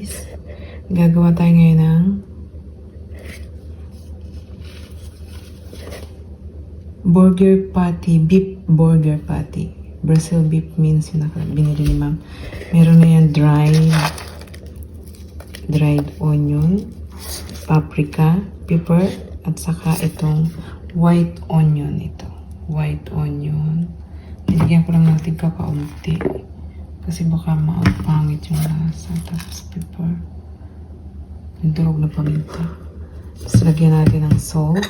guys. Gagawa tayo ngayon ng burger patty, beef burger patty. Brazil beef means yung binili ni ma'am. Meron na yan dried onion, paprika, pepper, at saka itong white onion ito. White onion. Nilagyan ko lang natin kakaunti. Kasi baka maapangit yung lasa. Tapos pepper. Yung durog na paminta. Tapos lagyan natin ng salt.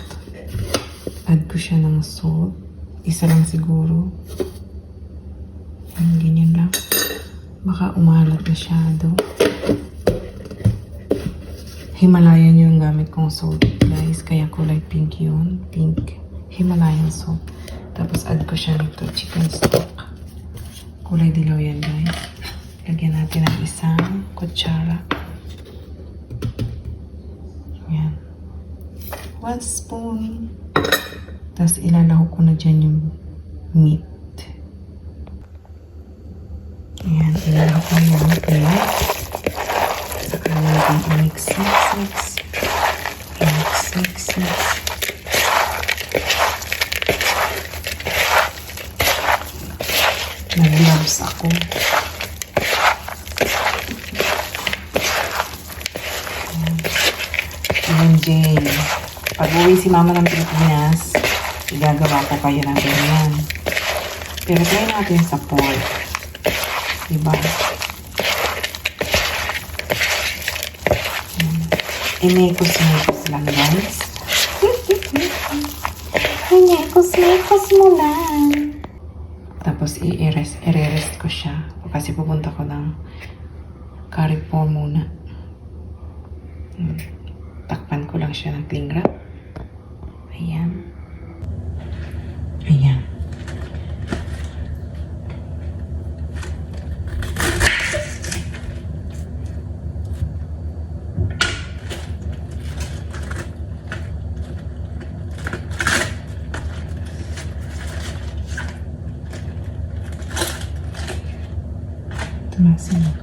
Add ko siya ng salt. Isa lang siguro. Ganyan lang. Baka umalat masyado. Himalayan yung gamit kong salt, guys. Kaya kulay pink yun. Pink. Himalayan salt. Tapos add ko siya nito, chicken stock. Kulay dilaw yan, guys. Lagyan natin ng isang kutsara. Yan. 1 spoon. Tapos ilalahok ko na dyan yung meat. Ayan, ilalahok ko na yung meat. Saka natin i-mix. Nag-gloves ako. Ayan, Jane. Pag-uwi si mama ng Pilipinas, igagawa ko kayo ng ganyan. Pero try natin sa pork. Diba? Inekos-mekos lang, guys. Inekos-mekos mo lang. Tapos i-rest ko siya. Kasi pupunta ko ng Carrefour muna. Takpan ko lang siya ng cling wrap. Ayan. Ayan. Ito na sinot.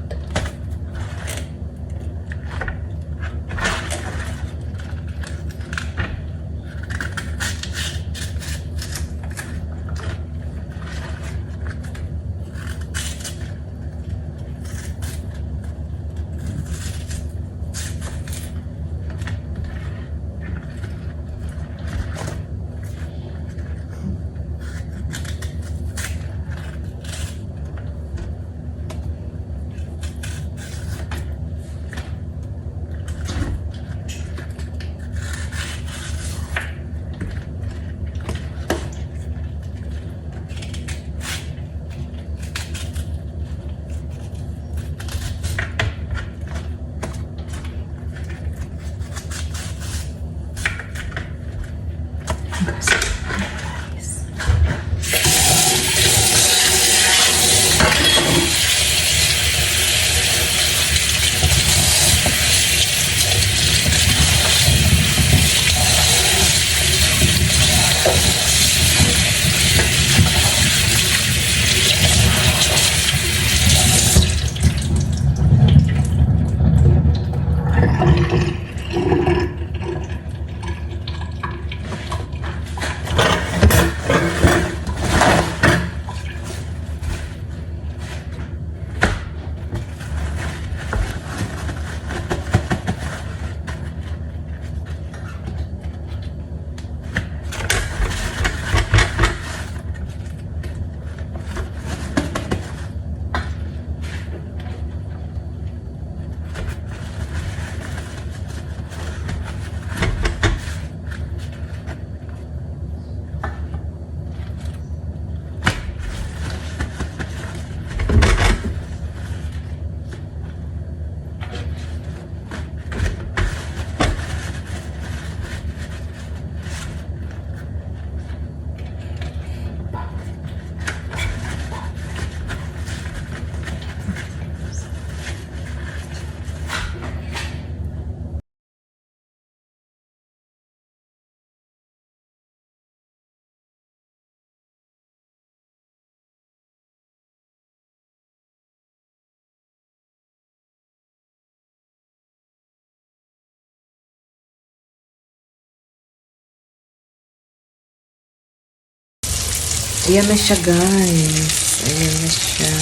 Ayan na siya, guys. Ayan na siya.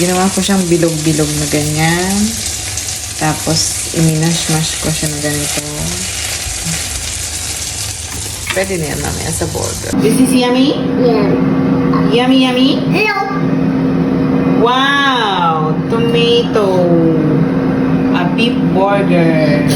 Ginawa ko siyang bilog-bilog na ganyan. Tapos, iminash-mash ko siya na ganito. Pwede na yan mamaya sa burger. This is yummy? Yeah. Yummy, yummy? No. Wow! Tomato. A beef burger.